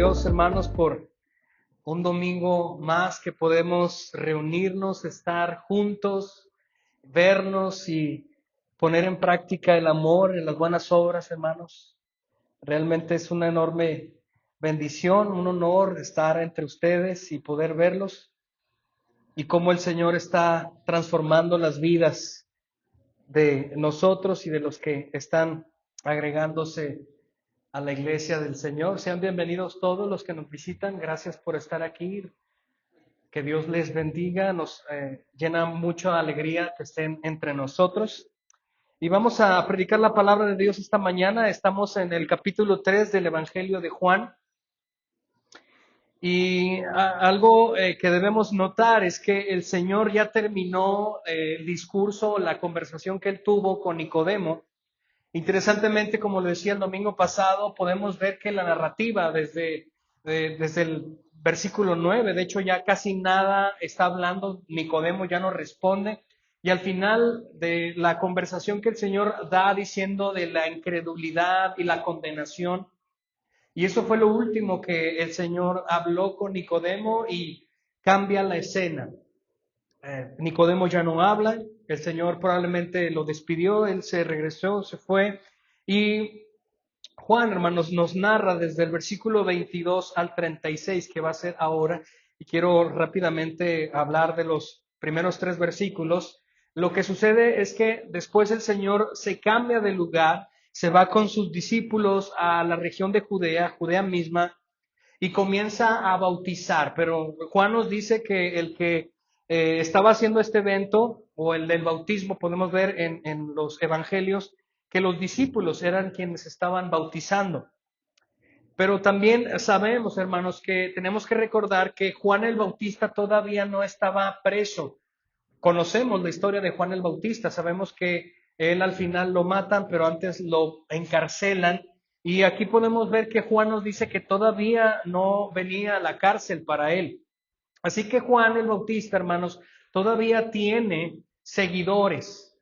Dios, hermanos, por un domingo más que podemos reunirnos, estar juntos, vernos y poner en práctica el amor en las buenas obras, hermanos. Realmente es una enorme bendición, un honor estar entre ustedes y poder verlos y cómo el Señor está transformando las vidas de nosotros y de los que están agregándose a la iglesia del Señor. Sean bienvenidos todos los que nos visitan. Gracias por estar aquí. Que Dios les bendiga. Nos llena mucha alegría que estén entre nosotros. Y vamos a predicar la palabra de Dios esta mañana. Estamos en el capítulo 3 del Evangelio de Juan. Y algo que debemos notar es que el Señor ya terminó el discurso, la conversación que él tuvo con Nicodemo. Interesantemente, como lo decía el domingo pasado, podemos ver que la narrativa desde el versículo 9, de hecho ya casi nada está hablando, Nicodemo ya no responde, y al final de la conversación que el Señor da diciendo de la incredulidad y la condenación, y eso fue lo último que el Señor habló con Nicodemo y cambia la escena. Nicodemo ya no habla, el Señor probablemente lo despidió, él se regresó, se fue. Y Juan, hermanos, nos narra desde el versículo 22 al 36, que va a ser ahora, y quiero rápidamente hablar de los primeros 3 versículos. Lo que sucede es que después el Señor se cambia de lugar, se va con sus discípulos a la región de Judea, Judea misma, y comienza a bautizar. Pero Juan nos dice que el que estaba haciendo este evento, o el del bautismo, podemos ver en los evangelios, que los discípulos eran quienes estaban bautizando. Pero también sabemos, hermanos, que tenemos que recordar que Juan el Bautista todavía no estaba preso. Conocemos la historia de Juan el Bautista, sabemos que él al final lo matan, pero antes lo encarcelan. Y aquí podemos ver que Juan nos dice que todavía no venía a la cárcel para él. Así que Juan el Bautista, hermanos, todavía tiene seguidores.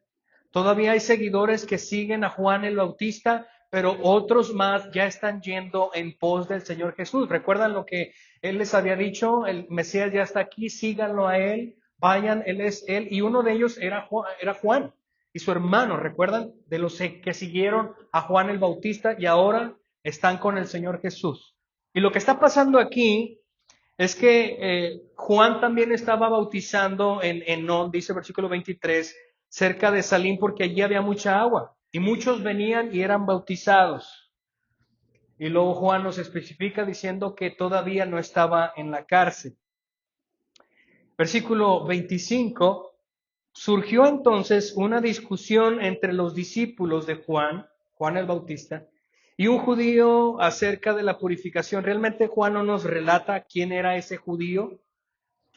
Todavía hay seguidores que siguen a Juan el Bautista, pero otros más ya están yendo en pos del Señor Jesús. ¿Recuerdan lo que él les había dicho? El Mesías ya está aquí, síganlo a él, vayan, él es él. Y uno de ellos era Juan y su hermano, ¿recuerdan? De los que siguieron a Juan el Bautista y ahora están con el Señor Jesús. Y lo que está pasando aquí es que Juan también estaba bautizando en Enón, dice el versículo 23, cerca de Salim, porque allí había mucha agua. Y muchos venían y eran bautizados. Y luego Juan nos especifica diciendo que todavía no estaba en la cárcel. Versículo 25, surgió entonces una discusión entre los discípulos de Juan, Juan el Bautista, y un judío acerca de la purificación. Realmente Juan no nos relata quién era ese judío.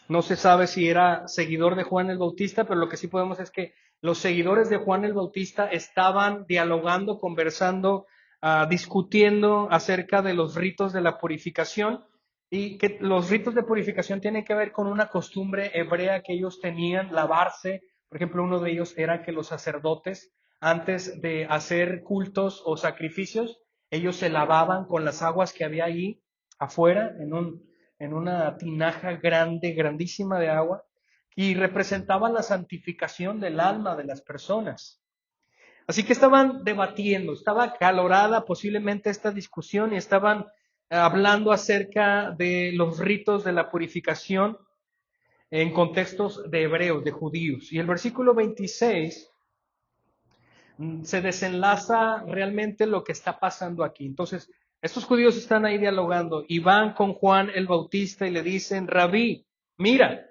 No se sabe si era seguidor de Juan el Bautista, pero lo que sí podemos es que los seguidores de Juan el Bautista estaban dialogando, conversando, discutiendo acerca de los ritos de la purificación, y que los ritos de purificación tienen que ver con una costumbre hebrea que ellos tenían, lavarse. Por ejemplo, uno de ellos era que los sacerdotes, antes de hacer cultos o sacrificios, ellos se lavaban con las aguas que había ahí afuera, en una tinaja grande, grandísima de agua, y representaba la santificación del alma de las personas. Así que estaban debatiendo, estaba acalorada posiblemente esta discusión y estaban hablando acerca de los ritos de la purificación en contextos de hebreos, de judíos. Y el versículo 26 se desenlaza realmente lo que está pasando aquí. Entonces, estos judíos están ahí dialogando y van con Juan el Bautista y le dicen: Rabí, mira,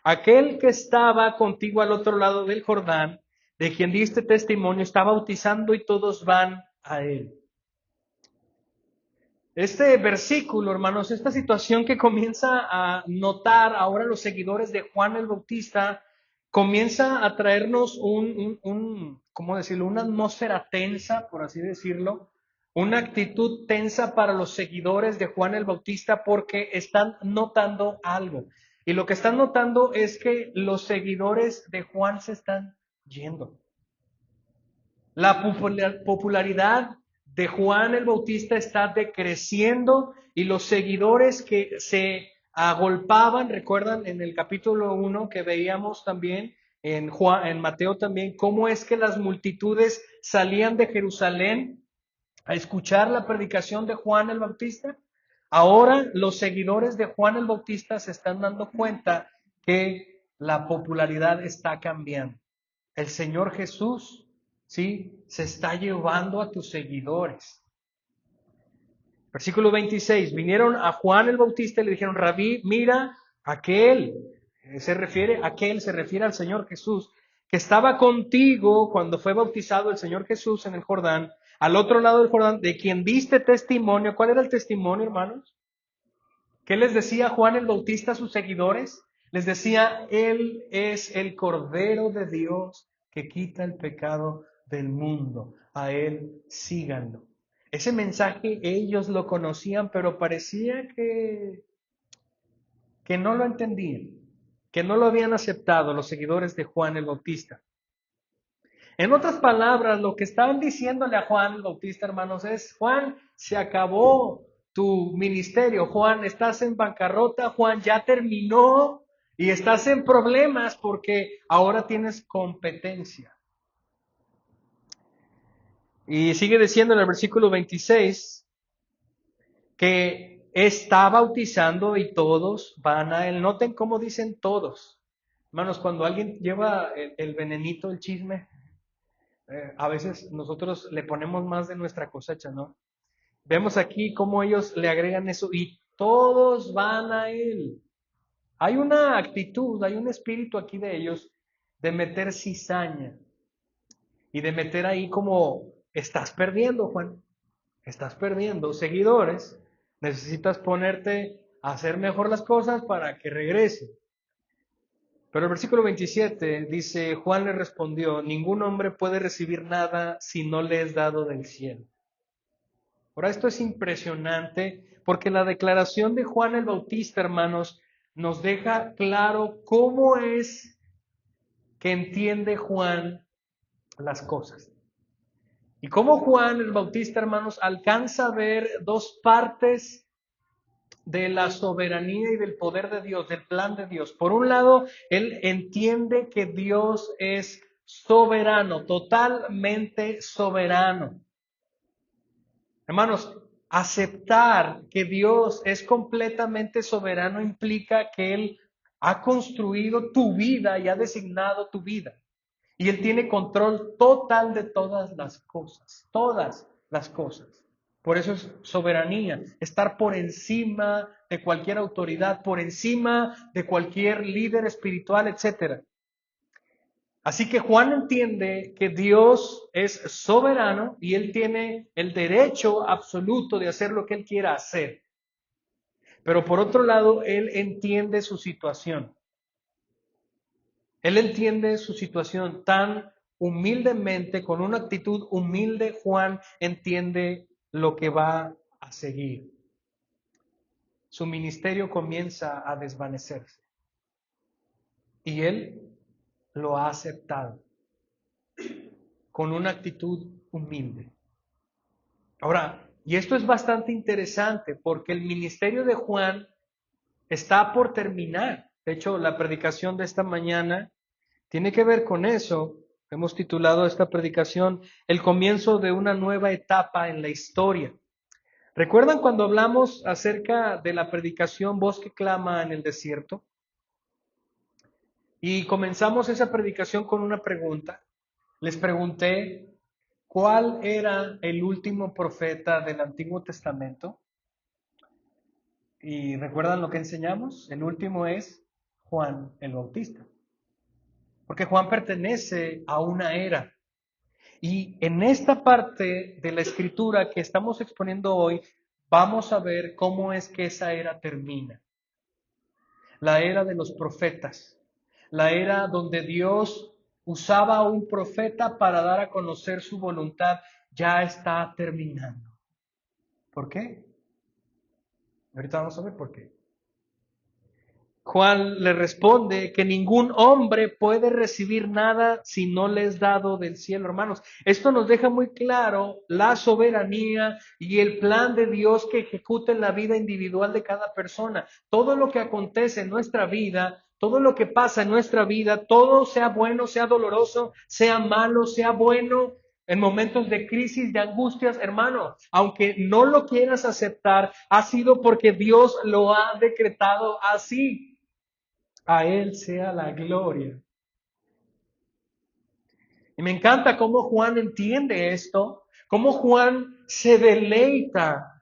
aquel que estaba contigo al otro lado del Jordán, de quien diste testimonio, está bautizando y todos van a él. Este versículo, hermanos, esta situación que comienza a notar ahora los seguidores de Juan el Bautista, comienza a traernos ¿cómo decirlo? Una atmósfera tensa, por así decirlo, una actitud tensa para los seguidores de Juan el Bautista porque están notando algo. Y lo que están notando es que los seguidores de Juan se están yendo. La popularidad de Juan el Bautista está decreciendo y los seguidores que se agolpaban, recuerdan en el capítulo 1 que veíamos también en Mateo también, cómo es que las multitudes salían de Jerusalén a escuchar la predicación de Juan el Bautista. Ahora los seguidores de Juan el Bautista se están dando cuenta que la popularidad está cambiando. El Señor Jesús, ¿sí?, se está llevando a tus seguidores. Versículo 26, vinieron a Juan el Bautista y le dijeron, Rabí, mira, aquel se refiere al Señor Jesús, que estaba contigo cuando fue bautizado el Señor Jesús en el Jordán, al otro lado del Jordán, de quien diste testimonio. ¿Cuál era el testimonio, hermanos? ¿Qué les decía Juan el Bautista a sus seguidores? Les decía, Él es el Cordero de Dios que quita el pecado del mundo. A Él síganlo. Ese mensaje ellos lo conocían, pero parecía que no lo entendían, que no lo habían aceptado los seguidores de Juan el Bautista. En otras palabras, lo que estaban diciéndole a Juan el Bautista, hermanos, es, Juan, se acabó tu ministerio. Juan, estás en bancarrota. Juan, ya terminó y estás en problemas porque ahora tienes competencia. Y sigue diciendo en el versículo 26 que está bautizando y todos van a él. Noten cómo dicen todos. Hermanos, cuando alguien lleva el venenito, el chisme, a veces nosotros le ponemos más de nuestra cosecha, ¿no? Vemos aquí cómo ellos le agregan eso y todos van a él. Hay una actitud, hay un espíritu aquí de ellos de meter cizaña y de meter ahí como, estás perdiendo, Juan, estás perdiendo seguidores, necesitas ponerte a hacer mejor las cosas para que regrese. Pero el versículo 27 dice, Juan le respondió, ningún hombre puede recibir nada si no le es dado del cielo. Ahora, esto es impresionante porque la declaración de Juan el Bautista, hermanos, nos deja claro cómo es que entiende Juan las cosas. Y cómo Juan el Bautista, hermanos, alcanza a ver dos partes de la soberanía y del poder de Dios, del plan de Dios. Por un lado, él entiende que Dios es soberano, totalmente soberano. Hermanos, aceptar que Dios es completamente soberano implica que Él ha construido tu vida y ha designado tu vida. Y Él tiene control total de todas las cosas, todas las cosas. Por eso es soberanía, estar por encima de cualquier autoridad, por encima de cualquier líder espiritual, etcétera. Así que Juan entiende que Dios es soberano y Él tiene el derecho absoluto de hacer lo que Él quiera hacer. Pero por otro lado, Él entiende su situación. Él entiende su situación tan humildemente, con una actitud humilde. Juan entiende lo que va a seguir. Su ministerio comienza a desvanecerse y Él lo ha aceptado con una actitud humilde. Ahora, y esto es bastante interesante porque el ministerio de Juan está por terminar. De hecho, la predicación de esta mañana tiene que ver con eso. Hemos titulado esta predicación El comienzo de una nueva etapa en la historia. ¿Recuerdan cuando hablamos acerca de la predicación Voz que clama en el desierto? Y comenzamos esa predicación con una pregunta. Les pregunté, ¿cuál era el último profeta del Antiguo Testamento? ¿Y recuerdan lo que enseñamos? El último es Juan el Bautista. Porque Juan pertenece a una era. Y en esta parte de la escritura que estamos exponiendo hoy, vamos a ver cómo es que esa era termina. La era de los profetas. La era donde Dios usaba a un profeta para dar a conocer su voluntad, ya está terminando. ¿Por qué? Ahorita vamos a ver por qué. Juan le responde que ningún hombre puede recibir nada si no le es dado del cielo, hermanos. Esto nos deja muy claro la soberanía y el plan de Dios que ejecuta en la vida individual de cada persona. Todo lo que acontece en nuestra vida, todo lo que pasa en nuestra vida, todo sea bueno, sea doloroso, sea malo, sea bueno, en momentos de crisis, de angustias, hermano, aunque no lo quieras aceptar, ha sido porque Dios lo ha decretado así. A Él sea la gloria. Y me encanta cómo Juan entiende esto, cómo Juan se deleita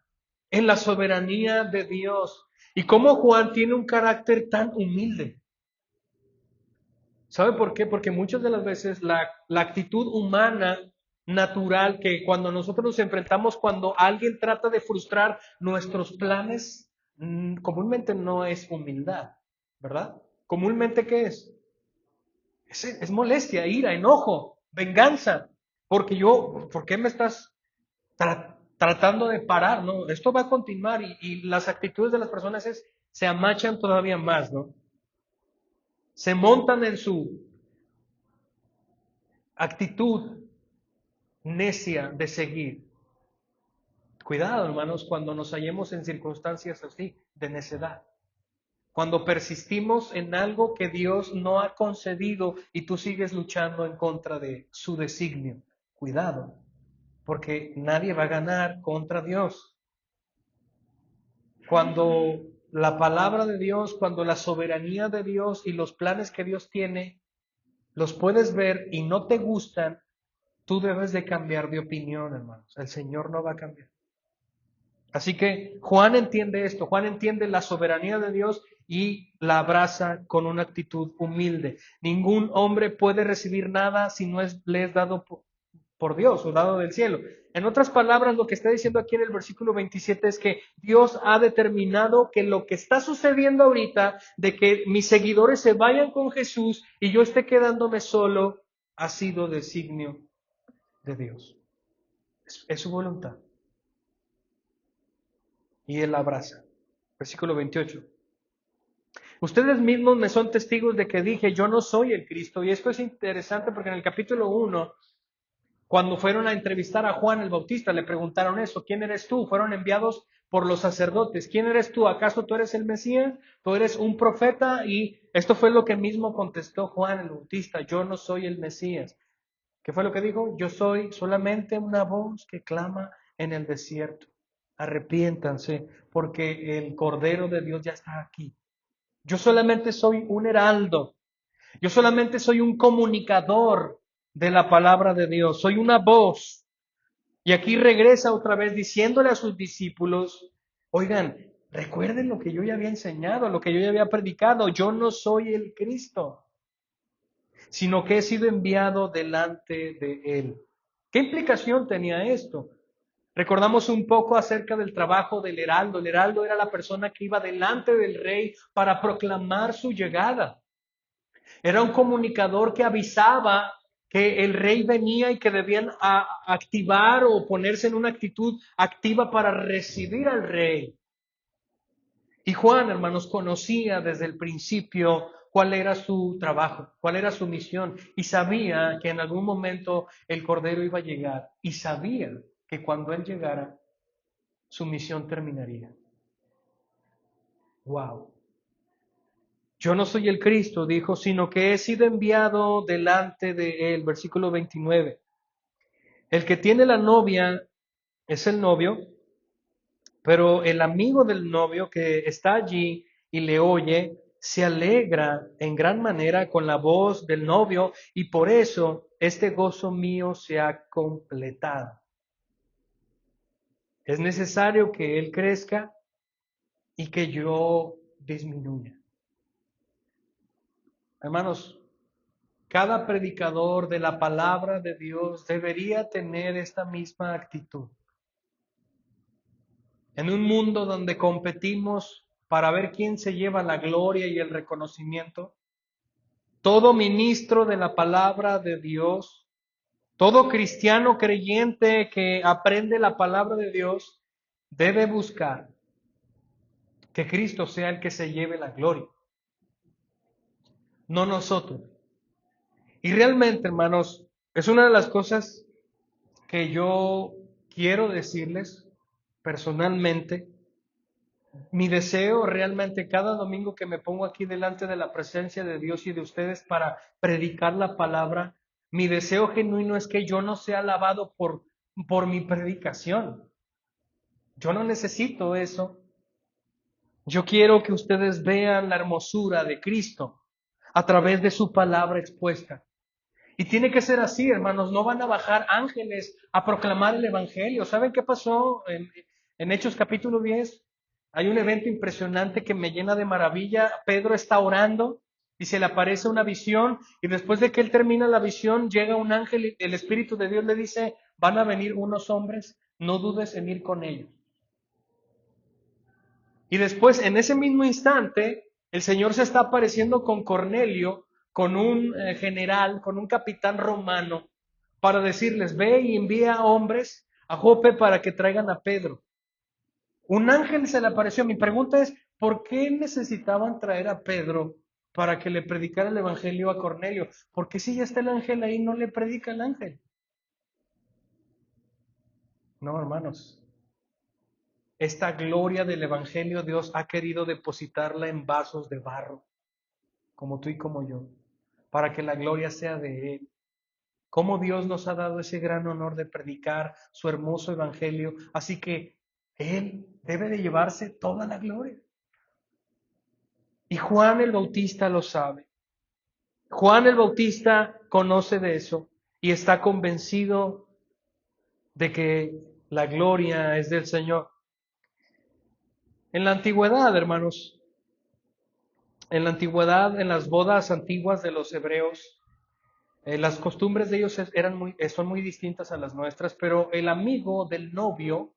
en la soberanía de Dios y cómo Juan tiene un carácter tan humilde. ¿Sabe por qué? Porque muchas de las veces la actitud humana natural que cuando nosotros nos enfrentamos, cuando alguien trata de frustrar nuestros planes, comúnmente no es humildad, ¿verdad? Comúnmente, ¿qué es? Es molestia, ira, enojo, venganza, porque ¿por qué me estás tratando de parar? ¿No? Esto va a continuar y las actitudes de las personas se amachan todavía más, ¿no? Se montan en su actitud necia de seguir. Cuidado, hermanos, cuando nos hallemos en circunstancias así, de necedad. Cuando persistimos en algo que Dios no ha concedido y tú sigues luchando en contra de su designio. Cuidado, porque nadie va a ganar contra Dios. Cuando la palabra de Dios, cuando la soberanía de Dios y los planes que Dios tiene, los puedes ver y no te gustan, tú debes de cambiar de opinión, hermanos. El Señor no va a cambiar. Así que Juan entiende esto, Juan entiende la soberanía de Dios y la abraza con una actitud humilde. Ningún hombre puede recibir nada si no le es dado por Dios o dado del cielo. En otras palabras, lo que está diciendo aquí en el versículo 27 es que Dios ha determinado que lo que está sucediendo ahorita, de que mis seguidores se vayan con Jesús y yo esté quedándome solo, ha sido designio de Dios. Es su voluntad. Y Él la abraza. Versículo 28. Ustedes mismos me son testigos de que dije, yo no soy el Cristo. Y esto es interesante porque en el capítulo 1, cuando fueron a entrevistar a Juan el Bautista, le preguntaron eso, ¿quién eres tú? Fueron enviados por los sacerdotes. ¿Quién eres tú? ¿Acaso tú eres el Mesías? ¿Tú eres un profeta? Y esto fue lo que mismo contestó Juan el Bautista, yo no soy el Mesías. ¿Qué fue lo que dijo? Yo soy solamente una voz que clama en el desierto. Arrepiéntanse, porque el Cordero de Dios ya está aquí. Yo solamente soy un heraldo. Yo solamente soy un comunicador de la palabra de Dios. Soy una voz. Y aquí regresa otra vez diciéndole a sus discípulos, oigan, recuerden lo que yo ya había enseñado, lo que yo ya había predicado. Yo no soy el Cristo, sino que he sido enviado delante de Él. ¿Qué implicación tenía esto? Recordamos un poco acerca del trabajo del heraldo. El heraldo era la persona que iba delante del rey para proclamar su llegada. Era un comunicador que avisaba que el rey venía y que debían activar o ponerse en una actitud activa para recibir al rey. Y Juan, hermanos, conocía desde el principio cuál era su trabajo, cuál era su misión, y sabía que en algún momento el Cordero iba a llegar, y sabía que cuando él llegara, su misión terminaría. Wow. Yo no soy el Cristo, dijo, sino que he sido enviado delante de él. Versículo 29. El que tiene la novia es el novio, pero el amigo del novio que está allí y le oye, se alegra en gran manera con la voz del novio y por eso este gozo mío se ha completado. Es necesario que él crezca y que yo disminuya. Hermanos, cada predicador de la palabra de Dios debería tener esta misma actitud. En un mundo donde competimos para ver quién se lleva la gloria y el reconocimiento, todo ministro de la palabra de Dios, todo cristiano creyente que aprende la palabra de Dios, debe buscar que Cristo sea el que se lleve la gloria. no nosotros. Y realmente, hermanos, es una de las cosas que yo quiero decirles personalmente. Mi deseo realmente cada domingo que me pongo aquí delante de la presencia de Dios y de ustedes para predicar la palabra, mi deseo genuino es que yo no sea alabado por mi predicación. Yo no necesito eso. Yo quiero que ustedes vean la hermosura de Cristo a través de su palabra expuesta. Y tiene que ser así, hermanos. No van a bajar ángeles a proclamar el Evangelio. ¿Saben qué pasó en Hechos capítulo 10? Hay un evento impresionante que me llena de maravilla. Pedro está orando y se le aparece una visión. Y después de que él termina la visión, llega un ángel y el Espíritu de Dios le dice, van a venir unos hombres, no dudes en ir con ellos. Y después, en ese mismo instante, el Señor se está apareciendo con Cornelio, con un general, con un capitán romano, para decirles, ve y envía hombres a Jope para que traigan a Pedro. Un ángel se le apareció. Mi pregunta es, ¿por qué necesitaban traer a Pedro para que le predicara el Evangelio a Cornelio? Porque si ya está el ángel ahí, no le predica el ángel. No, hermanos. Esta gloria del Evangelio Dios ha querido depositarla en vasos de barro, como tú y como yo, para que la gloria sea de Él. Cómo Dios nos ha dado ese gran honor de predicar su hermoso Evangelio, así que Él debe de llevarse toda la gloria. Y Juan el Bautista lo sabe. Juan el Bautista conoce de eso y está convencido de que la gloria es del Señor. En la antigüedad, hermanos, en la antigüedad, en las bodas antiguas de los hebreos, las costumbres de ellos son muy distintas a las nuestras, pero el amigo del novio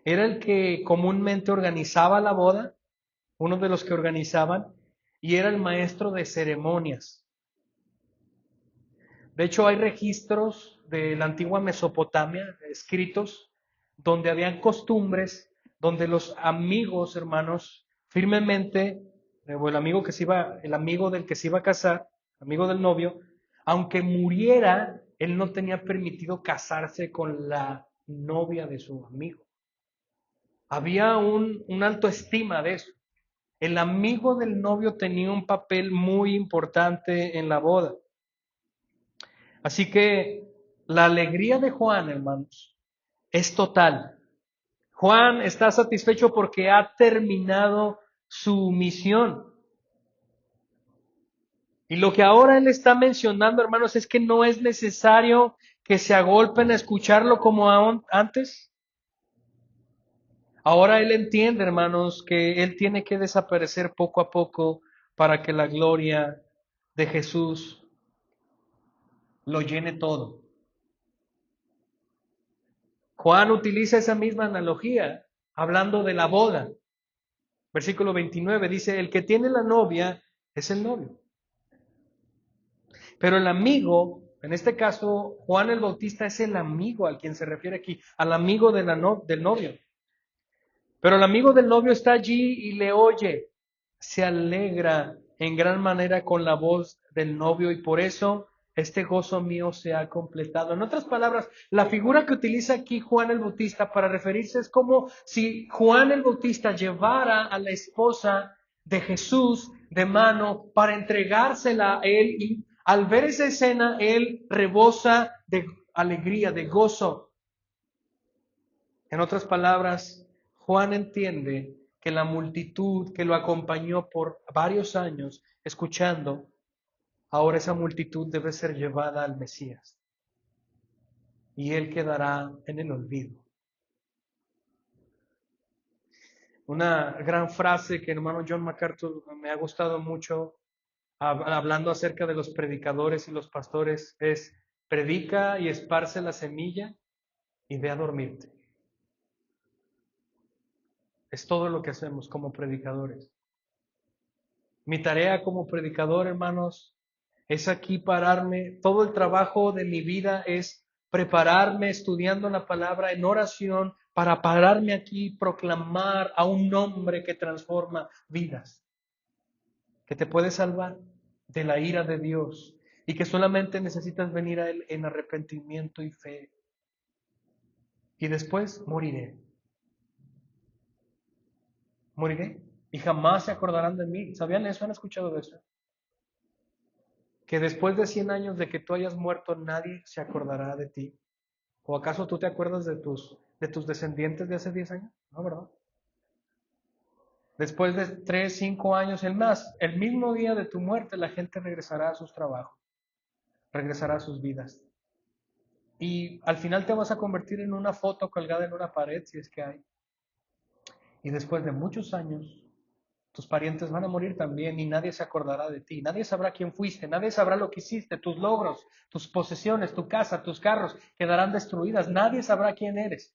era el que comúnmente organizaba la boda, uno de los que organizaban, y era el maestro de ceremonias. De hecho, hay registros de la antigua Mesopotamia, escritos, donde habían costumbres, donde los amigos, hermanos, firmemente, o el amigo del que se iba a casar, amigo del novio, aunque muriera, él no tenía permitido casarse con la novia de su amigo. Había un alto estima de eso. El amigo del novio tenía un papel muy importante en la boda. Así que la alegría de Juan, hermanos, es total. Juan está satisfecho porque ha terminado su misión. Y lo que ahora él está mencionando, hermanos, es que no es necesario que se agolpen a escucharlo como antes. Ahora él entiende, hermanos, que él tiene que desaparecer poco a poco para que la gloria de Jesús lo llene todo. Juan utiliza esa misma analogía hablando de la boda. Versículo 29 dice, el que tiene la novia es el novio. Pero el amigo, en este caso, Juan el Bautista es el amigo al quien se refiere aquí, al amigo del novio. Pero el amigo del novio está allí y le oye, se alegra en gran manera con la voz del novio y por eso este gozo mío se ha completado. En otras palabras, la figura que utiliza aquí Juan el Bautista para referirse es como si Juan el Bautista llevara a la esposa de Jesús de mano para entregársela a él y al ver esa escena él rebosa de alegría, de gozo. En otras palabras, Juan entiende que la multitud que lo acompañó por varios años escuchando, ahora esa multitud debe ser llevada al Mesías y él quedará en el olvido. Una gran frase que hermano John MacArthur me ha gustado mucho hablando acerca de los predicadores y los pastores es: predica y esparce la semilla y ve a dormirte. Es todo lo que hacemos como predicadores. Mi tarea como predicador, hermanos, es aquí pararme. Todo el trabajo de mi vida es prepararme estudiando la palabra en oración para pararme aquí y proclamar a un nombre que transforma vidas, que te puede salvar. de la ira de Dios y que solamente necesitas venir a Él en arrepentimiento y fe. Y después moriré. Moriré y jamás se acordarán de mí. ¿Sabían eso? ¿Han escuchado de eso? Que después de 100 años de que tú hayas muerto, nadie se acordará de ti. ¿O acaso tú te acuerdas de tus descendientes de hace 10 años? No, ¿verdad? Después de 3, 5 años, el mismo día de tu muerte, la gente regresará a sus trabajos, regresará a sus vidas. Y al final te vas a convertir en una foto colgada en una pared, si es que hay. Y después de muchos años, tus parientes van a morir también y nadie se acordará de ti. Nadie sabrá quién fuiste, nadie sabrá lo que hiciste, tus logros, tus posesiones, tu casa, tus carros quedarán destruidas. Nadie sabrá quién eres.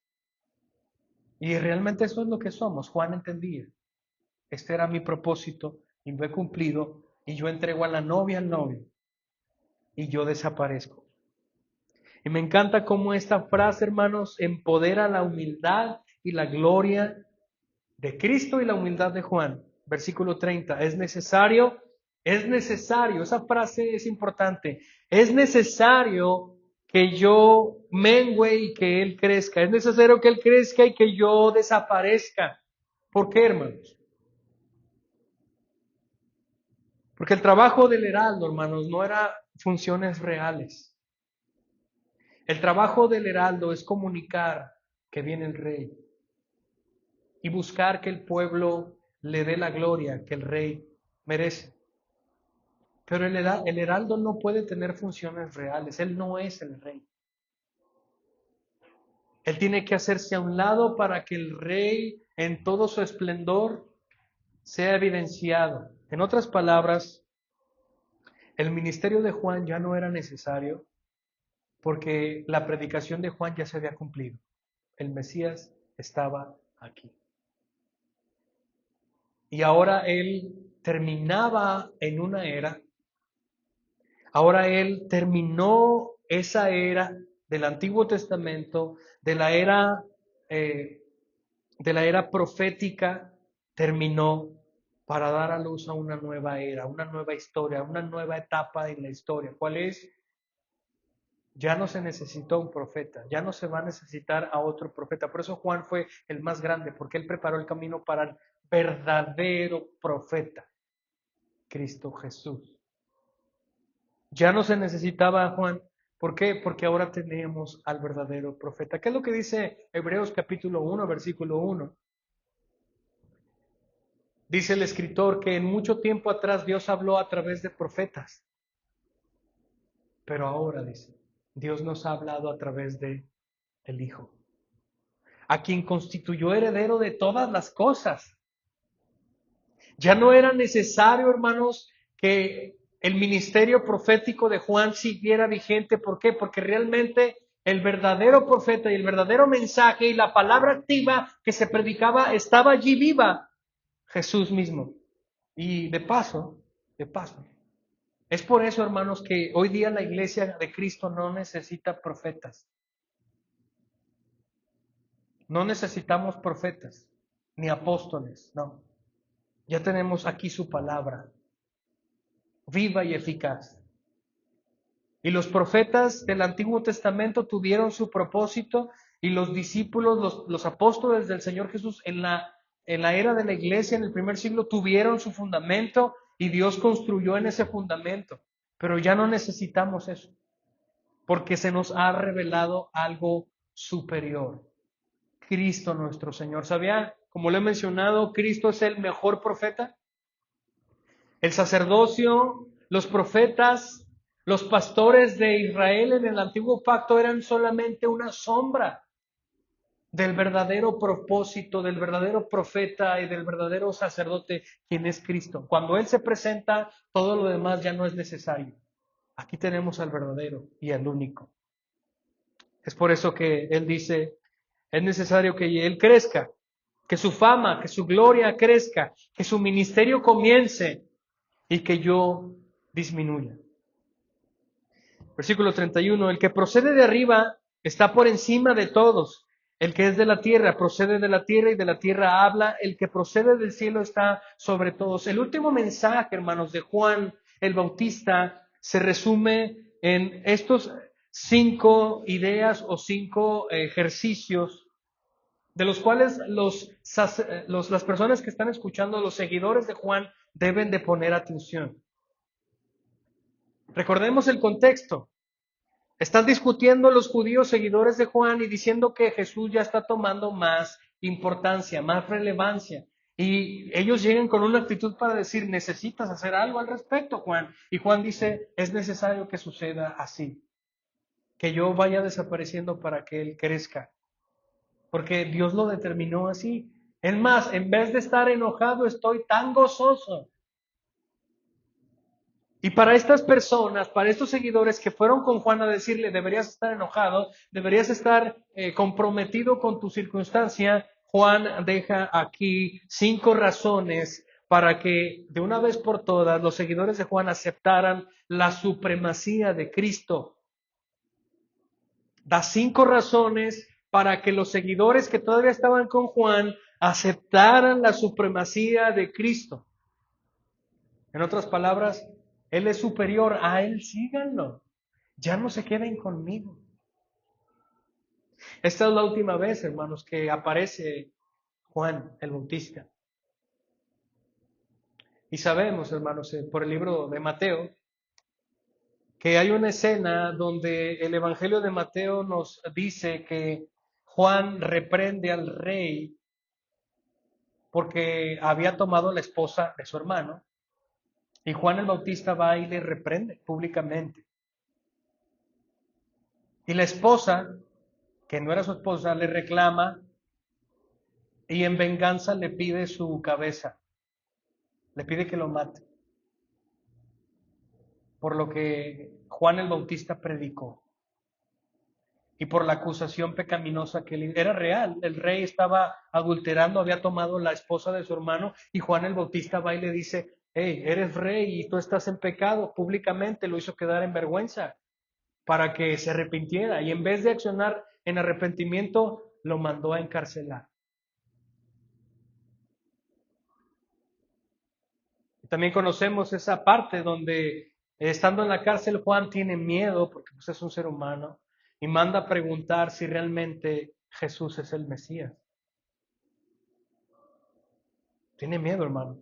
Y realmente eso es lo que somos. Juan entendía. Este era mi propósito y lo he cumplido y yo entrego a la novia al novio y yo desaparezco. Y me encanta cómo esta frase, hermanos, empodera la humildad y la gloria de Cristo y la humildad de Juan. Versículo 30, es necesario, esa frase es importante, es necesario que yo mengüe y que Él crezca, es necesario que Él crezca y que yo desaparezca. ¿Por qué, hermanos? Porque el trabajo del heraldo, hermanos, no era funciones reales. El trabajo del heraldo es comunicar que viene el rey y buscar que el pueblo le dé la gloria que el rey merece. Pero el heraldo no puede tener funciones reales, él no es el rey. Él tiene que hacerse a un lado para que el rey en todo su esplendor sea evidenciado. En otras palabras, el ministerio de Juan ya no era necesario porque la predicación de Juan ya se había cumplido. El Mesías estaba aquí. Y ahora él terminaba en una era. Ahora él terminó esa era del Antiguo Testamento, de la era profética, terminó para dar a luz a una nueva era, una nueva historia, una nueva etapa en la historia. ¿Cuál es? Ya no se necesitó un profeta, ya no se va a necesitar a otro profeta. Por eso Juan fue el más grande, porque él preparó el camino para el verdadero profeta, Cristo Jesús. Ya no se necesitaba a Juan. ¿Por qué? Porque ahora tenemos al verdadero profeta. ¿Qué es lo que dice Hebreos capítulo 1, versículo 1? Dice el escritor que en mucho tiempo atrás Dios habló a través de profetas. Pero ahora, dice, Dios nos ha hablado a través de el Hijo, a quien constituyó heredero de todas las cosas. Ya no era necesario, hermanos, que el ministerio profético de Juan siguiera vigente. ¿Por qué? Porque realmente el verdadero profeta y el verdadero mensaje y la palabra activa que se predicaba estaba allí viva, Jesús mismo. Y de paso, es por eso, hermanos, que hoy día la iglesia de Cristo no necesita profetas. No necesitamos profetas ni apóstoles, no. Ya tenemos aquí su palabra, viva y eficaz. Y los profetas del Antiguo Testamento tuvieron su propósito y los discípulos, los apóstoles del Señor Jesús en la era de la iglesia, en el primer siglo, tuvieron su fundamento y Dios construyó en ese fundamento. Pero ya no necesitamos eso, porque se nos ha revelado algo superior. Cristo nuestro Señor. ¿Sabía? Como lo he mencionado, Cristo es el mejor profeta. El sacerdocio, los profetas, los pastores de Israel en el antiguo pacto eran solamente una sombra del verdadero propósito, del verdadero profeta y del verdadero sacerdote, quien es Cristo. Cuando Él se presenta, todo lo demás ya no es necesario. Aquí tenemos al verdadero y al único. Es por eso que Él dice, es necesario que Él crezca, que su fama, que su gloria crezca, que su ministerio comience y que yo disminuya. Versículo 31, el que procede de arriba está por encima de todos. El que es de la tierra procede de la tierra y de la tierra habla. El que procede del cielo está sobre todos. El último mensaje, hermanos, de Juan el Bautista se resume en estos 5 ideas o 5 ejercicios de los cuales las personas que están escuchando, los seguidores de Juan, deben de poner atención. Recordemos el contexto. Están discutiendo los judíos seguidores de Juan y diciendo que Jesús ya está tomando más importancia, más relevancia. Y ellos llegan con una actitud para decir, necesitas hacer algo al respecto, Juan. Y Juan dice, es necesario que suceda así, que yo vaya desapareciendo para que Él crezca. Porque Dios lo determinó así. Es más, en vez de estar enojado, estoy tan gozoso. Y para estas personas, para estos seguidores que fueron con Juan a decirle, deberías estar enojado, deberías estar comprometido con tu circunstancia, Juan deja aquí 5 razones para que de una vez por todas los seguidores de Juan aceptaran la supremacía de Cristo. Da 5 razones para que los seguidores que todavía estaban con Juan aceptaran la supremacía de Cristo. En otras palabras, Él es superior, a Él síganlo. Ya no se queden conmigo. Esta es la última vez, hermanos, que aparece Juan el Bautista. Y sabemos, hermanos, por el libro de Mateo, que hay una escena donde el Evangelio de Mateo nos dice que Juan reprende al rey porque había tomado la esposa de su hermano. Y Juan el Bautista va y le reprende públicamente. Y la esposa, que no era su esposa, le reclama y en venganza le pide su cabeza. Le pide que lo mate. Por lo que Juan el Bautista predicó. Y por la acusación pecaminosa que era real. El rey estaba adulterando, había tomado la esposa de su hermano y Juan el Bautista va y le dice, hey, eres rey y tú estás en pecado. Públicamente lo hizo quedar en vergüenza para que se arrepintiera. Y en vez de accionar en arrepentimiento, lo mandó a encarcelar. También conocemos esa parte donde estando en la cárcel Juan tiene miedo porque pues, es un ser humano y manda a preguntar si realmente Jesús es el Mesías. Tiene miedo, hermano.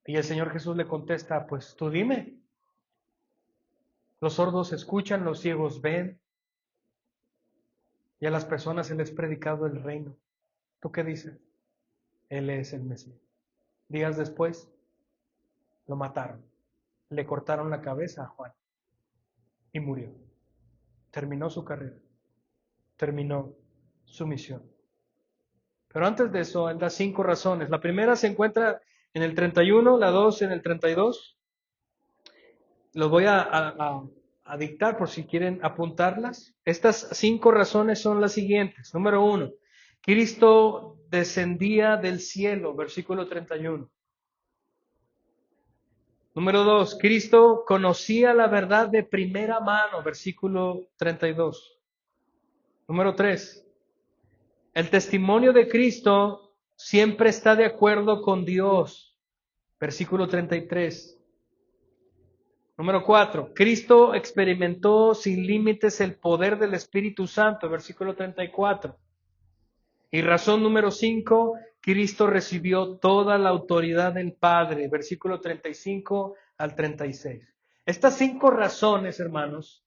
Y el Señor Jesús le contesta, pues tú dime. Los sordos escuchan, los ciegos ven y a las personas se les ha predicado el reino. ¿Tú qué dices? Él es el Mesías. Días después lo mataron. Le cortaron la cabeza a Juan y murió. Terminó su carrera. Terminó su misión. Pero antes de eso, él da 5 razones. La primera se encuentra en el 31, la 2 en el 32. Los voy a dictar por si quieren apuntarlas. Estas 5 razones son las siguientes. Número 1, Cristo descendía del cielo, versículo 31. Número 2, Cristo conocía la verdad de primera mano, versículo 32. Número 3, el testimonio de Cristo siempre está de acuerdo con Dios, versículo 33. Número 4, Cristo experimentó sin límites el poder del Espíritu Santo, versículo 34. Y razón número 5, Cristo recibió toda la autoridad del Padre, versículo 35 al 36. Estas 5 razones, hermanos,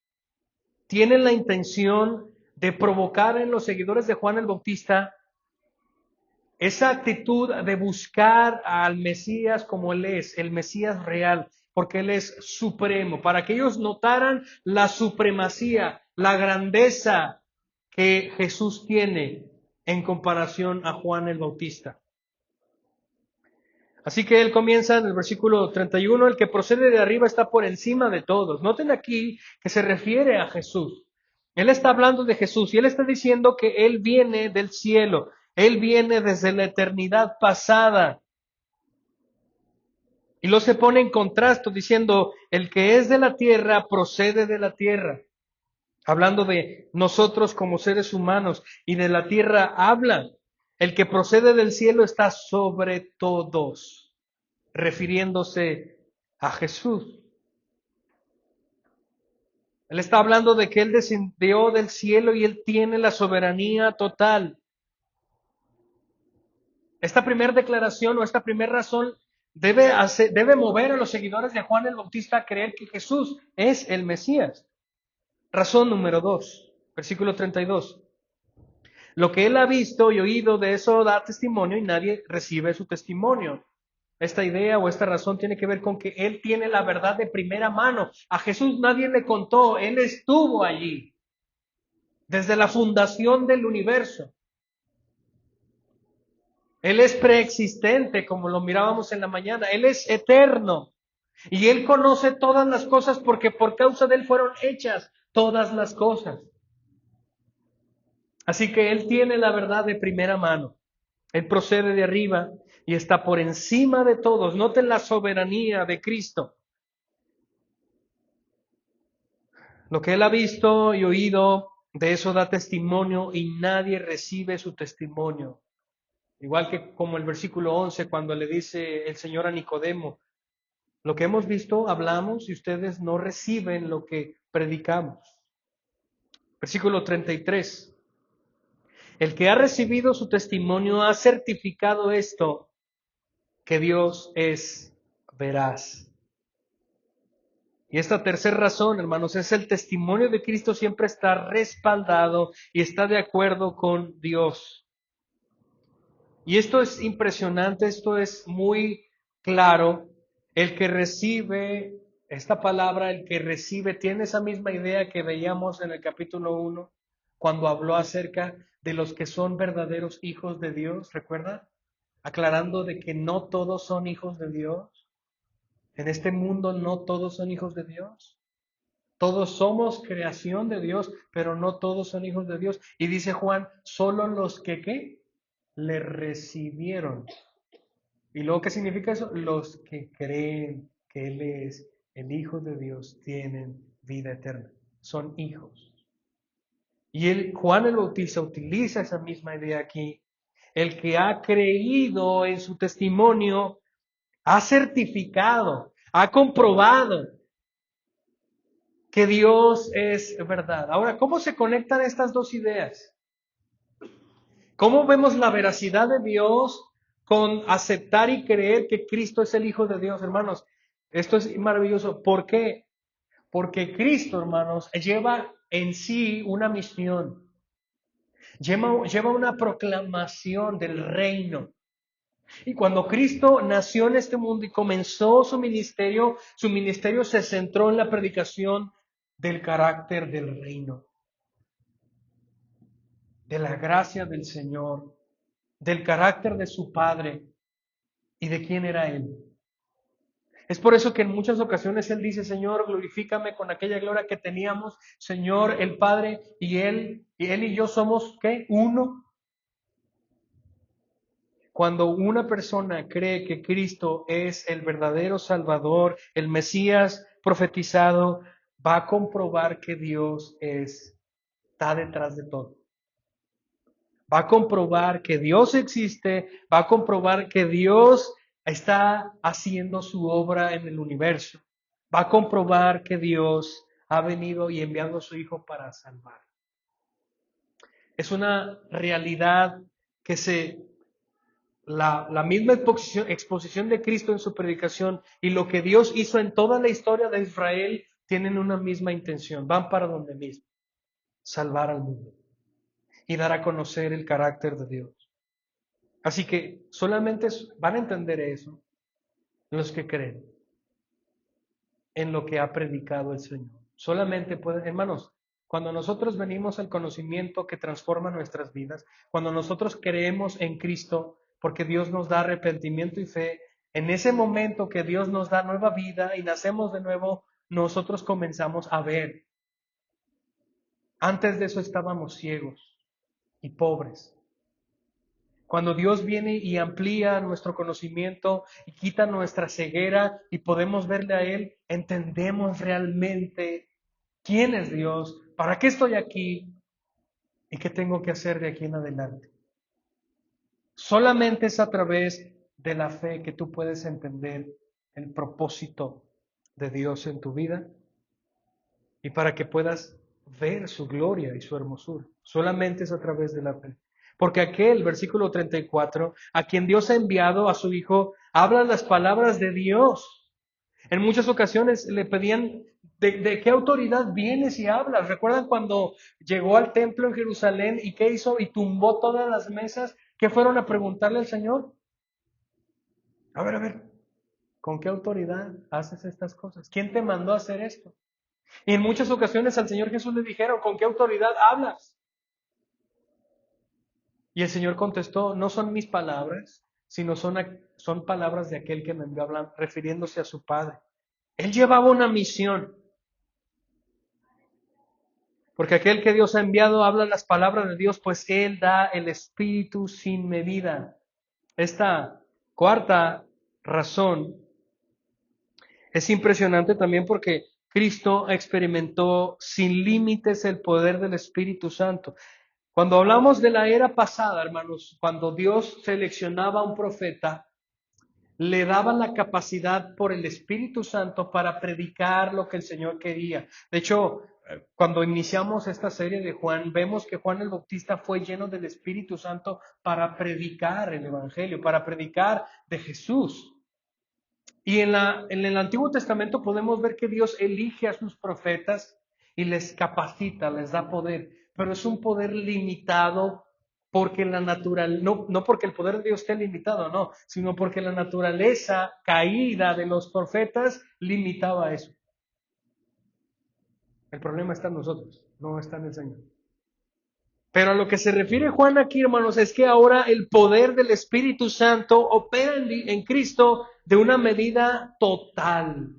tienen la intención de provocar en los seguidores de Juan el Bautista esa actitud de buscar al Mesías como Él es, el Mesías real, porque Él es supremo, para que ellos notaran la supremacía, la grandeza que Jesús tiene en comparación a Juan el Bautista. Así que él comienza en el versículo 31, el que procede de arriba está por encima de todos. Noten aquí que se refiere a Jesús. Él está hablando de Jesús y él está diciendo que Él viene del cielo. Él viene desde la eternidad pasada. Y lo se pone en contraste diciendo, el que es de la tierra procede de la tierra. Hablando de nosotros como seres humanos y de la tierra habla. El que procede del cielo está sobre todos. refiriéndose a Jesús. Él está hablando de que Él descendió del cielo y Él tiene la soberanía total. Esta primera declaración o esta primera razón debe mover a los seguidores de Juan el Bautista a creer que Jesús es el Mesías. Razón número 2, versículo 32. Lo que Él ha visto y oído, de eso da testimonio y nadie recibe su testimonio. Esta idea o esta razón tiene que ver con que Él tiene la verdad de primera mano. A Jesús nadie le contó, Él estuvo allí desde la fundación del universo. Él es preexistente, como lo mirábamos en la mañana. Él es eterno. Y Él conoce todas las cosas porque por causa de Él fueron hechas todas las cosas. Así que Él tiene la verdad de primera mano. Él procede de arriba y está por encima de todos. Noten la soberanía de Cristo. Lo que Él ha visto y oído, de eso da testimonio y nadie recibe su testimonio. Igual que como el versículo 11, cuando le dice el Señor a Nicodemo, lo que hemos visto, hablamos y ustedes no reciben lo que predicamos. Versículo 33. El que ha recibido su testimonio ha certificado esto, que Dios es veraz. Y esta tercera razón, hermanos, es el testimonio de Cristo siempre está respaldado y está de acuerdo con Dios. Y esto es impresionante, esto es muy claro. El que recibe esta palabra, el que recibe, tiene esa misma idea que veíamos en el capítulo 1, cuando habló acerca de los que son verdaderos hijos de Dios, ¿recuerda? Aclarando de que no todos son hijos de Dios. En este mundo no todos son hijos de Dios. Todos somos creación de Dios, pero no todos son hijos de Dios. Y dice Juan, solo los que ¿qué? Le recibieron. ¿Y luego qué significa eso? Los que creen que Él es el Hijo de Dios tienen vida eterna. Son hijos. Y Juan el Bautista utiliza esa misma idea aquí. El que ha creído en su testimonio, ha certificado, ha comprobado que Dios es verdad. Ahora, ¿cómo se conectan estas dos ideas? ¿Cómo vemos la veracidad de Dios con aceptar y creer que Cristo es el Hijo de Dios, hermanos? Esto es maravilloso. ¿Por qué? Porque Cristo, hermanos, lleva en sí una misión. Lleva una proclamación del reino. Y cuando Cristo nació en este mundo y comenzó su ministerio se centró en la predicación del carácter del reino, de la gracia del Señor, del carácter de su Padre y de quién era Él. Es por eso que en muchas ocasiones Él dice, Señor, glorifícame con aquella gloria que teníamos, Señor, el Padre y Él y yo somos, ¿qué? Uno. Cuando una persona cree que Cristo es el verdadero Salvador, el Mesías profetizado, va a comprobar que Dios está detrás de todo. Va a comprobar que Dios existe, va a comprobar que Dios está haciendo su obra en el universo. Va a comprobar que Dios ha venido y enviado a su Hijo para salvar. Es una realidad que la misma exposición de Cristo en su predicación y lo que Dios hizo en toda la historia de Israel tienen una misma intención, van para donde mismo, salvar al mundo y dar a conocer el carácter de Dios. Así que solamente van a entender eso los que creen en lo que ha predicado el Señor. Solamente pueden, hermanos, cuando nosotros venimos al conocimiento que transforma nuestras vidas, cuando nosotros creemos en Cristo, porque Dios nos da arrepentimiento y fe, en ese momento que Dios nos da nueva vida y nacemos de nuevo, nosotros comenzamos a ver. Antes de eso estábamos ciegos y pobres. Cuando Dios viene y amplía nuestro conocimiento y quita nuestra ceguera y podemos verle a Él, entendemos realmente quién es Dios, para qué estoy aquí y qué tengo que hacer de aquí en adelante. Solamente es a través de la fe que tú puedes entender el propósito de Dios en tu vida y para que puedas ver su gloria y su hermosura. Solamente es a través de la fe. Porque aquel, versículo 34, a quien Dios ha enviado a su Hijo, habla las palabras de Dios. En muchas ocasiones le pedían, ¿de qué autoridad vienes y hablas? ¿Recuerdan cuando llegó al templo en Jerusalén y qué hizo? Y tumbó todas las mesas. ¿Qué fueron a preguntarle al Señor? A ver, ¿con qué autoridad haces estas cosas? ¿Quién te mandó a hacer esto? Y en muchas ocasiones al Señor Jesús le dijeron, ¿con qué autoridad hablas? Y el Señor contestó, no son mis palabras, sino son palabras de aquel que me envió a hablar, refiriéndose a su Padre. Él llevaba una misión, porque aquel que Dios ha enviado habla las palabras de Dios, pues Él da el Espíritu sin medida. Esta cuarta razón es impresionante también porque Cristo experimentó sin límites el poder del Espíritu Santo. Cuando hablamos de la era pasada, hermanos, cuando Dios seleccionaba a un profeta, le daba la capacidad por el Espíritu Santo para predicar lo que el Señor quería. De hecho, cuando iniciamos esta serie de Juan, vemos que Juan el Bautista fue lleno del Espíritu Santo para predicar el Evangelio, para predicar de Jesús. Y en el Antiguo Testamento podemos ver que Dios elige a sus profetas y les capacita, les da poder, pero es un poder limitado porque no porque el poder de Dios esté limitado, no, sino porque la naturaleza caída de los profetas limitaba eso. El problema está en nosotros, no está en el Señor. Pero a lo que se refiere Juan aquí, hermanos, es que ahora el poder del Espíritu Santo opera en Cristo de una medida total.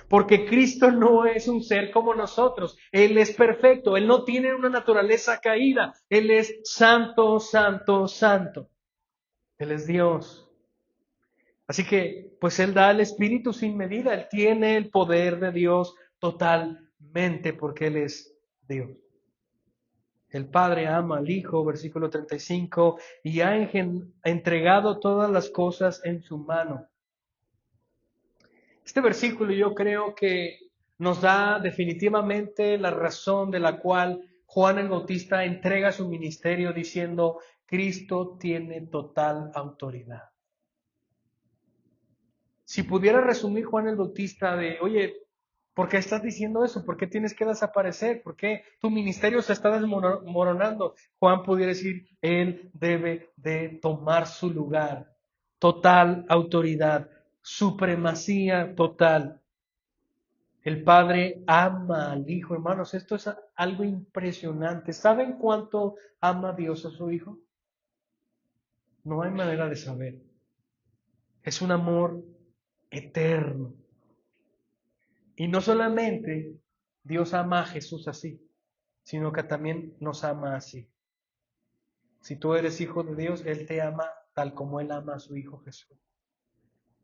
Porque Cristo no es un ser como nosotros. Él es perfecto. Él no tiene una naturaleza caída. Él es santo, santo, santo. Él es Dios. Así que, pues Él da el Espíritu sin medida. Él tiene el poder de Dios totalmente porque Él es Dios. El Padre ama al Hijo, versículo 35, y ha entregado todas las cosas en su mano. Este versículo yo creo que nos da definitivamente la razón de la cual Juan el Bautista entrega su ministerio diciendo, Cristo tiene total autoridad. Si pudiera resumir Juan el Bautista de, oye, ¿por qué estás diciendo eso? ¿Por qué tienes que desaparecer? ¿Por qué tu ministerio se está desmoronando? Juan pudiera decir, él debe de tomar su lugar. Total autoridad, supremacía total. El Padre ama al Hijo, hermanos. Esto es algo impresionante. ¿Saben cuánto ama Dios a su Hijo? No hay manera de saber. Es un amor eterno. Y no solamente Dios ama a Jesús así, sino que también nos ama así. Si tú eres hijo de Dios, Él te ama tal como Él ama a su Hijo Jesús.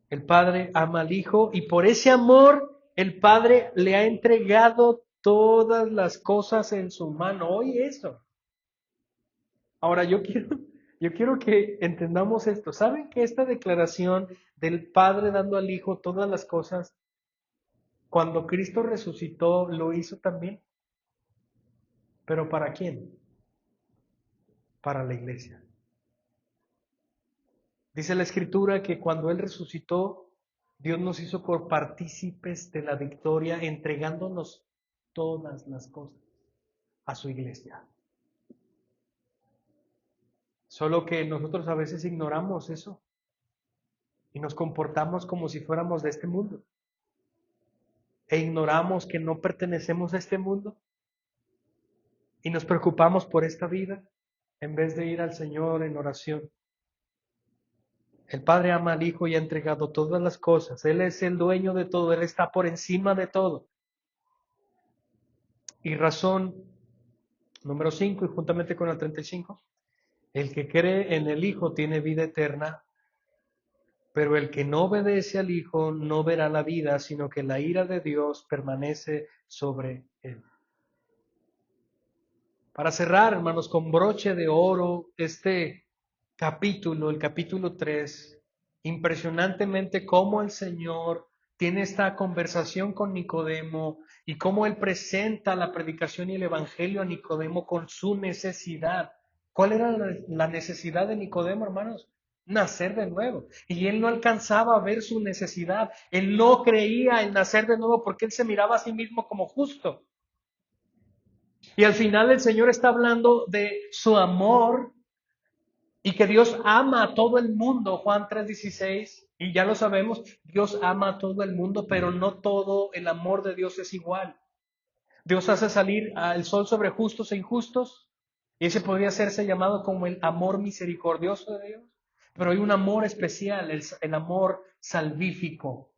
El Padre ama al Hijo y por ese amor el Padre le ha entregado todas las cosas en su mano. Oye eso. Ahora yo quiero que entendamos esto. ¿Saben que esta declaración del Padre dando al Hijo todas las cosas, cuando Cristo resucitó, lo hizo también? ¿Pero para quién? Para la iglesia. Dice la Escritura que cuando Él resucitó, Dios nos hizo partícipes de la victoria, entregándonos todas las cosas a su iglesia. Solo que nosotros a veces ignoramos eso y nos comportamos como si fuéramos de este mundo. E ignoramos que no pertenecemos a este mundo y nos preocupamos por esta vida en vez de ir al Señor en oración. El Padre ama al Hijo y ha entregado todas las cosas. Él es el dueño de todo, Él está por encima de todo. Y razón número 5, y juntamente con la 35, el que cree en el Hijo tiene vida eterna, pero el que no obedece al Hijo no verá la vida, sino que la ira de Dios permanece sobre él. Para cerrar, hermanos, con broche de oro, este capítulo, el capítulo 3, impresionantemente cómo el Señor tiene esta conversación con Nicodemo y cómo Él presenta la predicación y el Evangelio a Nicodemo con su necesidad. ¿Cuál era la necesidad de Nicodemo, hermanos? Nacer de nuevo. Y él no alcanzaba a ver su necesidad. Él no creía en nacer de nuevo porque él se miraba a sí mismo como justo. Y al final el Señor está hablando de su amor y que Dios ama a todo el mundo, Juan 3:16, y ya lo sabemos, Dios ama a todo el mundo, pero no todo el amor de Dios es igual. Dios hace salir el sol sobre justos e injustos, y ese podría hacerse llamado como el amor misericordioso de Dios, pero hay un amor especial, el amor salvífico,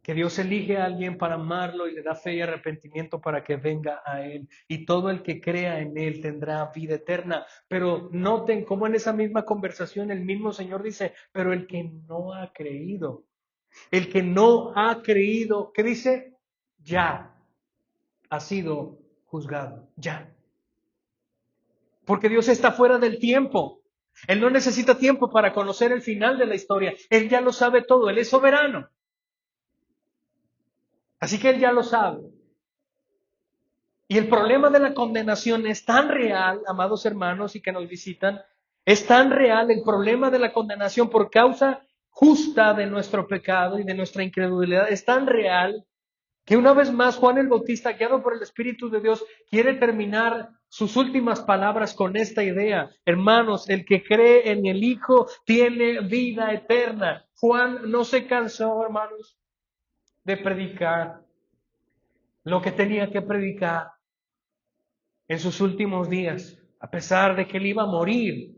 que Dios elige a alguien para amarlo y le da fe y arrepentimiento para que venga a Él. Y todo el que crea en Él tendrá vida eterna. Pero noten cómo en esa misma conversación el mismo Señor dice, pero el que no ha creído, ¿qué dice? Ya ha sido juzgado, ya. Porque Dios está fuera del tiempo. Él no necesita tiempo para conocer el final de la historia. Él ya lo sabe todo, Él es soberano. Así que Él ya lo sabe. Y el problema de la condenación es tan real, amados hermanos y que nos visitan, es tan real el problema de la condenación por causa justa de nuestro pecado y de nuestra incredulidad, es tan real que una vez más Juan el Bautista, guiado por el Espíritu de Dios, quiere terminar sus últimas palabras con esta idea. Hermanos, el que cree en el Hijo tiene vida eterna. Juan no se cansó, hermanos, de predicar lo que tenía que predicar en sus últimos días, a pesar de que él iba a morir.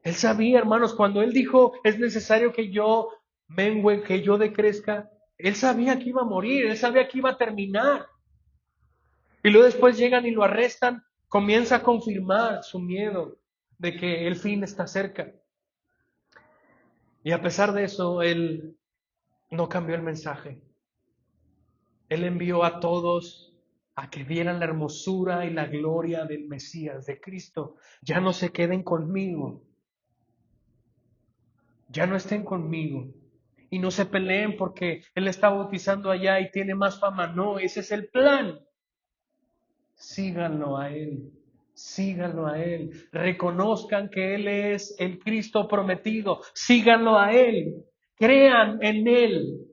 Él sabía, hermanos, cuando él dijo, es necesario que yo mengüe, que yo decrezca, él sabía que iba a morir, él sabía que iba a terminar. Y luego después llegan y lo arrestan, comienza a confirmar su miedo de que el fin está cerca. Y a pesar de eso, él no cambió el mensaje. Él envió a todos a que vieran la hermosura y la gloria del Mesías, de Cristo. Ya no se queden conmigo. Ya no estén conmigo. Y no se peleen porque Él está bautizando allá y tiene más fama. No, ese es el plan. Síganlo a Él. Síganlo a Él. Reconozcan que Él es el Cristo prometido. Síganlo a Él. Crean en Él.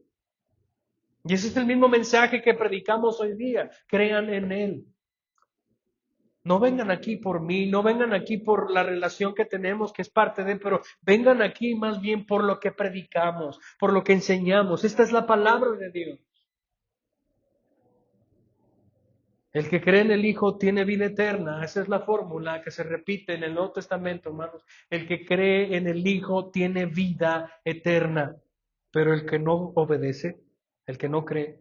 Y ese es el mismo mensaje que predicamos hoy día. Crean en Él. No vengan aquí por mí, no vengan aquí por la relación que tenemos, que es parte de, pero vengan aquí más bien por lo que predicamos, por lo que enseñamos. Esta es la palabra de Dios. El que cree en el Hijo tiene vida eterna. Esa es la fórmula que se repite en el Nuevo Testamento, hermanos. El que cree en el Hijo tiene vida eterna. Pero el que no obedece, el que no cree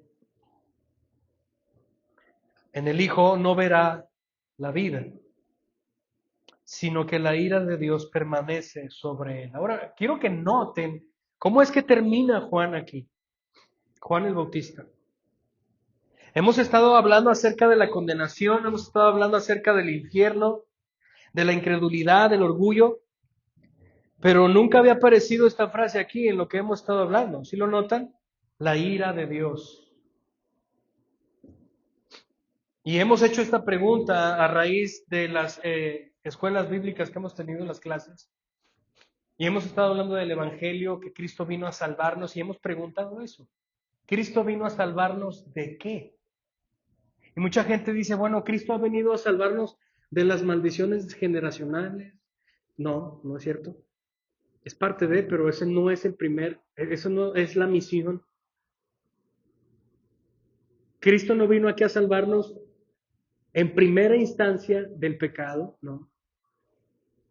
en el Hijo no verá la vida, sino que la ira de Dios permanece sobre él. Ahora, quiero que noten cómo es que termina Juan aquí, Juan el Bautista. Hemos estado hablando acerca de la condenación, hemos estado hablando acerca del infierno, de la incredulidad, del orgullo, pero nunca había aparecido esta frase aquí en lo que hemos estado hablando. ¿Sí lo notan? La ira de Dios. Y hemos hecho esta pregunta a raíz de las escuelas bíblicas que hemos tenido en las clases. Y hemos estado hablando del Evangelio, que Cristo vino a salvarnos y hemos preguntado eso. ¿Cristo vino a salvarnos de qué? Y mucha gente dice, bueno, Cristo ha venido a salvarnos de las maldiciones generacionales. No, no es cierto. Es parte de, pero ese no es eso no es la misión. Cristo no vino aquí a salvarnos en primera instancia del pecado, no.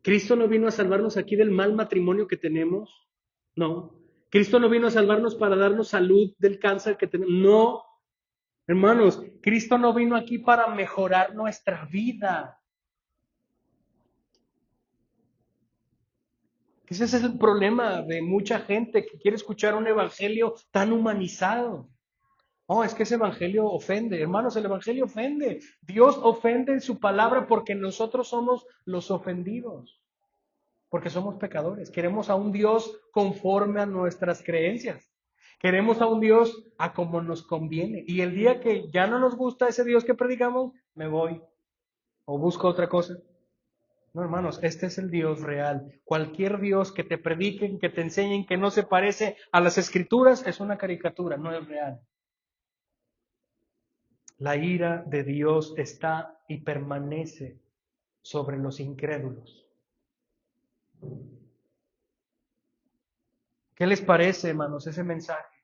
Cristo no vino a salvarnos aquí del mal matrimonio que tenemos, no. Cristo no vino a salvarnos para darnos salud del cáncer que tenemos, no. Hermanos, Cristo no vino aquí para mejorar nuestra vida. Ese es el problema de mucha gente que quiere escuchar un evangelio tan humanizado. Oh, es que ese evangelio ofende. Hermanos, el evangelio ofende. Dios ofende en su palabra porque nosotros somos los ofendidos. porque somos pecadores. Queremos a un Dios conforme a nuestras creencias. Queremos a un Dios a como nos conviene. Y el día que ya no nos gusta ese Dios que predicamos, me voy o busco otra cosa. No, hermanos, este es el Dios real. Cualquier Dios que te prediquen, que te enseñen, que no se parece a las Escrituras, es una caricatura, no es real. La ira de Dios está y permanece sobre los incrédulos. ¿Qué les parece, hermanos, ese mensaje?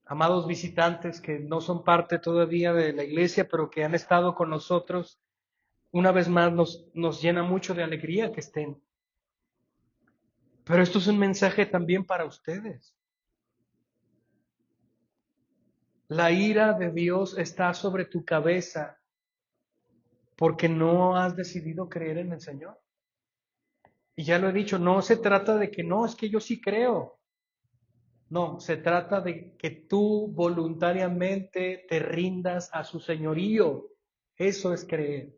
Amados visitantes que no son parte todavía de la iglesia, pero que han estado con nosotros, una vez más nos llena mucho de alegría que estén. Pero esto es un mensaje también para ustedes. La ira de Dios está sobre tu cabeza porque no has decidido creer en el Señor. Y ya lo he dicho, no se trata de que no, es que yo sí creo. No, se trata de que tú voluntariamente te rindas a su señorío. Eso es creer.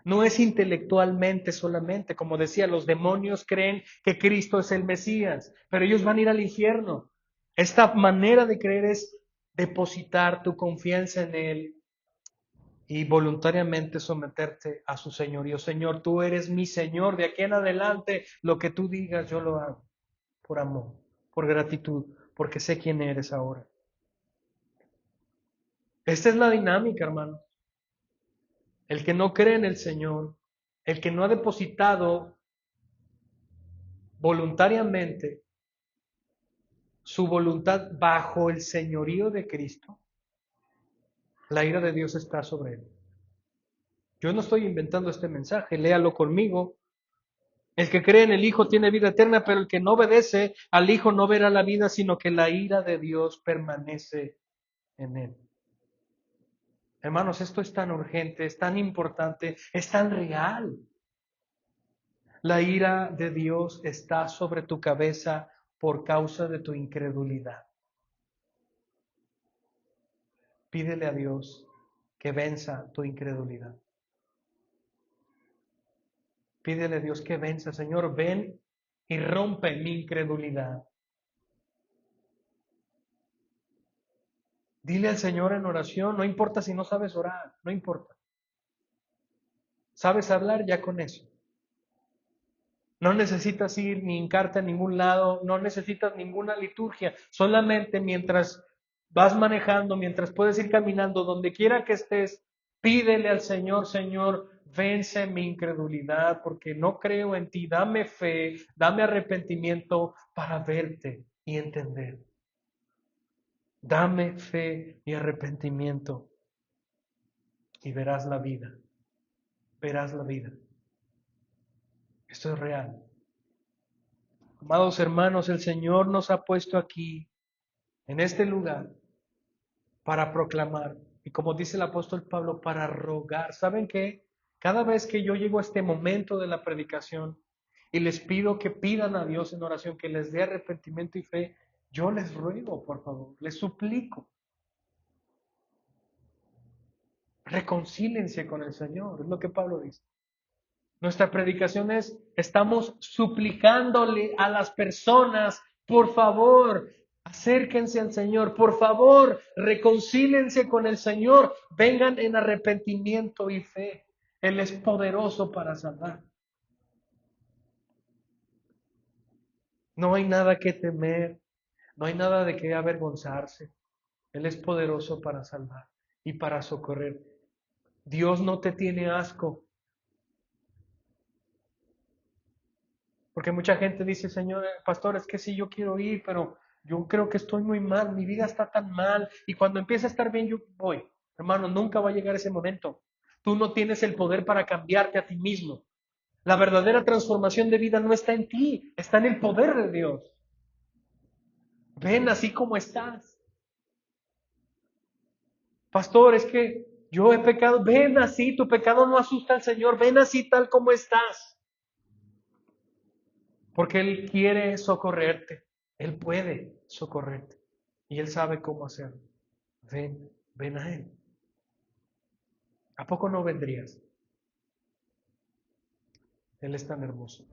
No es intelectualmente solamente. Como decía, los demonios creen que Cristo es el Mesías, pero ellos van a ir al infierno. Esta manera de creer es depositar tu confianza en Él y voluntariamente someterte a su señorío. Señor, tú eres mi Señor. De aquí en adelante, lo que tú digas, yo lo hago por amor, por gratitud, porque sé quién eres ahora. Esta es la dinámica, hermano. El que no cree en el Señor, el que no ha depositado voluntariamente su voluntad bajo el señorío de Cristo, la ira de Dios está sobre él. Yo no estoy inventando este mensaje, léalo conmigo. El que cree en el Hijo tiene vida eterna, pero el que no obedece al Hijo no verá la vida, sino que la ira de Dios permanece en él. Hermanos, esto es tan urgente, es tan importante, es tan real. La ira de Dios está sobre tu cabeza por causa de tu incredulidad. Pídele a Dios que venza tu incredulidad. Pídele a Dios que venza, Señor, ven y rompe mi incredulidad. Dile al Señor en oración, no importa si no sabes orar, no importa. ¿Sabes hablar? Ya con eso. No necesitas ir ni hincarte a ningún lado, no necesitas ninguna liturgia, solamente mientras vas manejando, mientras puedes ir caminando, donde quiera que estés, pídele al Señor, Señor, vence mi incredulidad, porque no creo en ti, dame fe, dame arrepentimiento para verte y entender. Dame fe y arrepentimiento y verás la vida, verás la vida. Esto es real. Amados hermanos, el Señor nos ha puesto aquí, en este lugar, para proclamar. Y como dice el apóstol Pablo, para rogar. ¿Saben qué? Cada vez que yo llego a este momento de la predicación y les pido que pidan a Dios en oración, que les dé arrepentimiento y fe, yo les ruego, por favor, les suplico. Reconcílense con el Señor, es lo que Pablo dice. Nuestra predicación es, estamos suplicándole a las personas, por favor, acérquense al Señor, por favor, reconcílense con el Señor, vengan en arrepentimiento y fe. Él es poderoso para salvar. No hay nada que temer, no hay nada de qué avergonzarse. Él es poderoso para salvar y para socorrer. Dios no te tiene asco. Porque mucha gente dice, Señor, pastor, es que sí, yo quiero ir, pero yo creo que estoy muy mal, mi vida está tan mal, y cuando empieza a estar bien, yo voy. Hermano, nunca va a llegar ese momento. Tú no tienes el poder para cambiarte a ti mismo. La verdadera transformación de vida no está en ti, está en el poder de Dios. Ven así como estás. Pastor, es que yo he pecado. Ven así, tu pecado no asusta al Señor. Ven así tal como estás. Porque Él quiere socorrerte. Él puede socorrerte. Y Él sabe cómo hacerlo. Ven, ven a Él. ¿A poco no vendrías? Él es tan hermoso.